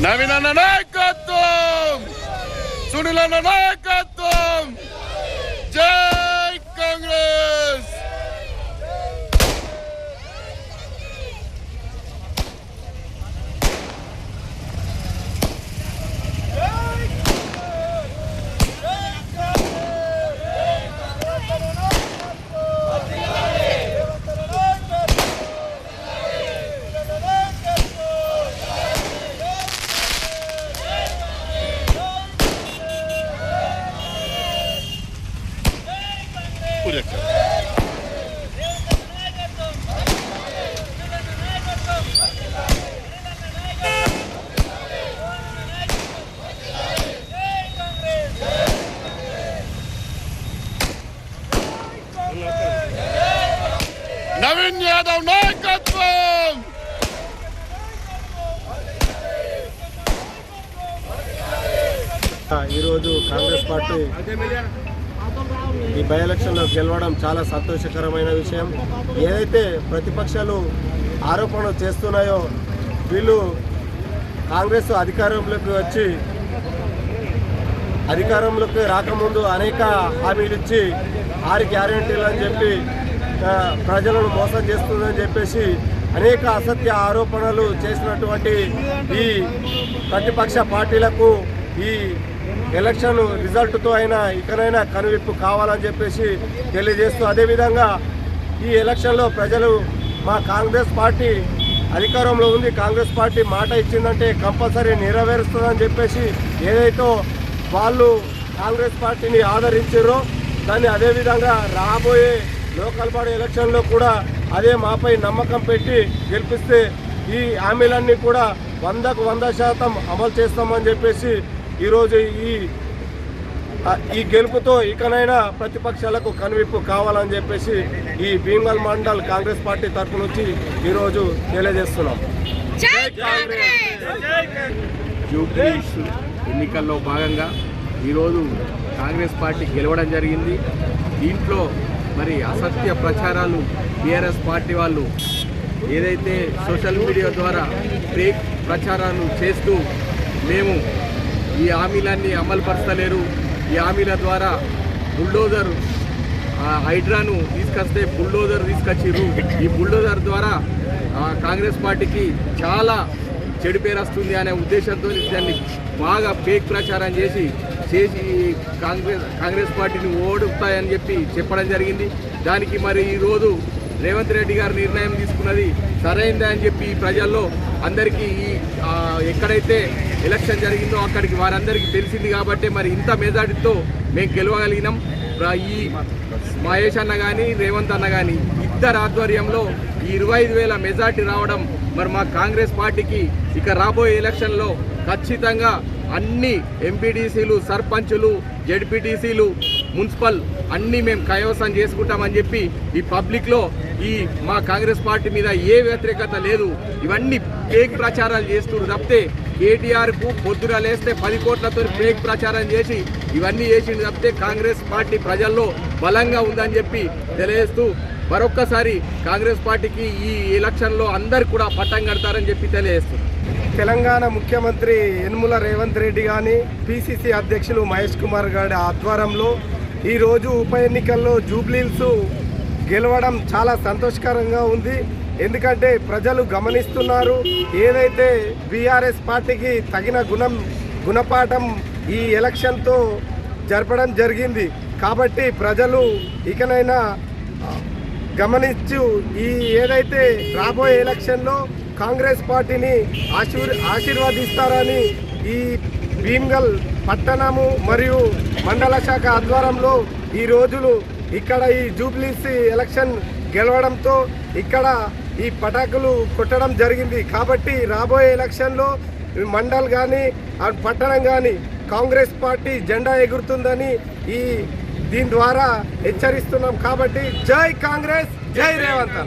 నవీన్ అన్న నాయకత్వం, సునీల్ అన్న నాయకత్వం, జై కాంగ్రెస్. నవీన్ యాదవ్ నాయకత్వం. ఈరోజు కాంగ్రెస్ పార్టీ ఈ బై ఎలక్షన్లో గెలవడం చాలా సంతోషకరమైన విషయం. ఏదైతే ప్రతిపక్షాలు ఆరోపణలు చేస్తున్నాయో వీళ్ళు కాంగ్రెస్ అధికారంలోకి రాకముందు అనేక హామీలు ఇచ్చి 6 గ్యారెంటీలు అని చెప్పి ప్రజలను మోసం చేస్తుందని చెప్పేసి అనేక అసత్య ఆరోపణలు చేసినటువంటి ఈ ప్రతిపక్ష పార్టీలకు ఈ ఎలక్షన్ రిజల్ట్తో అయినా ఇకనైనా కనువిప్పు కావాలని చెప్పేసి తెలియజేస్తూ, అదేవిధంగా ఈ ఎలక్షన్లో ప్రజలు మా కాంగ్రెస్ పార్టీ అధికారంలో ఉంది, కాంగ్రెస్ పార్టీ మాట ఇచ్చిందంటే కంపల్సరీ నెరవేరుస్తుందని చెప్పేసి ఏదైతే వాళ్ళు కాంగ్రెస్ పార్టీని ఆదరించారో దాన్ని అదేవిధంగా రాబోయే లోకల్ బాడీ ఎలక్షన్లో కూడా అదే మాపై నమ్మకం పెట్టి గెలిపిస్తే ఈ హామీలన్నీ కూడా 100కు 100% అమలు చేస్తామని చెప్పేసి ఈరోజు ఈ గెలుపుతో ఇకనైనా ప్రతిపక్షాలకు కనువిప్పు కావాలని చెప్పేసి ఈ భీమగల్ మండల్ కాంగ్రెస్ పార్టీ తరఫు నుంచి ఈరోజు తెలియజేస్తున్నాం. జూబ్లీస్ ఎన్నికల్లో భాగంగా ఈరోజు కాంగ్రెస్ పార్టీ గెలవడం జరిగింది. దీంట్లో మరి అసత్య ప్రచారాలు టీఆర్ఎస్ పార్టీ వాళ్ళు ఏదైతే సోషల్ మీడియా ద్వారా ఫేక్ ప్రచారాలు చేస్తూ మేము ఈ హామీలన్నీ అమలుపరచలేరు, ఈ హామీల ద్వారా బుల్డోజర్ హైడ్రాను తీసుకొస్తే బుల్డోజర్ తీసుకొచ్చిర్రు, ఈ బుల్డోజర్ ద్వారా కాంగ్రెస్ పార్టీకి చాలా చెడు పేరు వస్తుంది అనే ఉద్దేశంతో దాన్ని బాగా ఫేక్ ప్రచారం చేసి కాంగ్రెస్ పార్టీని ఓడుతాయని చెప్పడం జరిగింది. దానికి మరి ఈరోజు రేవంత్ రెడ్డి గారు నిర్ణయం తీసుకున్నది సరైందా అని చెప్పి ప్రజల్లో అందరికీ ఎక్కడైతే ఎలక్షన్ జరిగిందో అక్కడికి వారందరికీ తెలిసింది. కాబట్టి మరి ఇంత మెజార్టీతో మేము గెలవగలిగినాం. ఈ మహేష్ అన్న కానీ రేవంత్ అన్న కానీ ఇద్దరు ఆధ్వర్యంలో ఈ 25,000 మెజార్టీ రావడం మరి మా కాంగ్రెస్ పార్టీకి ఇక రాబోయే ఎలక్షన్లో ఖచ్చితంగా అన్ని ఎంపీటీసీలు, సర్పంచులు, జెడ్పీటీసీలు, మున్సిపల్ అన్నీ మేము కైవసం చేసుకుంటామని చెప్పి ఈ పబ్లిక్లో మా కాంగ్రెస్ పార్టీ మీద ఏ వ్యతిరేకత లేదు. ఇవన్నీ ఫేక్ ప్రచారాలు చేస్తున్నారు తప్పితే కేటీఆర్కు పొద్దున లేస్తే 10 కోట్లతో ఫేక్ ప్రచారం చేసి ఇవన్నీ చేసింది తప్పితే కాంగ్రెస్ పార్టీ ప్రజల్లో బలంగా ఉందని చెప్పి తెలియజేస్తూ మరొక్కసారి కాంగ్రెస్ పార్టీకి ఈ ఎలక్షన్లో అందరు కూడా పట్టం కడతారని చెప్పి తెలియజేస్తున్నారు. తెలంగాణ ముఖ్యమంత్రి యనమల రేవంత్ రెడ్డి కానీ పిసిసి అధ్యక్షులు మహేష్ కుమార్ గారి ఆధ్వర్యంలో ఈరోజు ఉప ఎన్నికల్లో జూబ్లీహిల్స్ గెలవడం చాలా సంతోషకరంగా ఉంది. ఎందుకంటే ప్రజలు గమనిస్తున్నారు, ఏదైతే బీఆర్ఎస్ పార్టీకి తగిన గుణపాఠం ఈ ఎలక్షన్తో జరపడం జరిగింది. కాబట్టి ప్రజలు ఇకనైనా గమనించు ఏదైతే రాబోయే ఎలక్షన్లో కాంగ్రెస్ పార్టీని ఆశీర్వదిస్తారని ఈ భీమ్గల్ పట్టణము మరియు మండల శాఖ ఆధ్వర్యంలో ఈ రోజులు ఇక్కడ ఈ జూబ్లీస్ ఎలక్షన్ గెలవడంతో ఇక్కడ ఈ పటాకులు కొట్టడం జరిగింది. కాబట్టి రాబోయే ఎలక్షన్లో మండల్ కానీ పట్టణం కానీ కాంగ్రెస్ పార్టీ జెండా ఎగురుతుందని దీని ద్వారా హెచ్చరిస్తున్నాం. కాబట్టి జై కాంగ్రెస్, జై రేవంత్.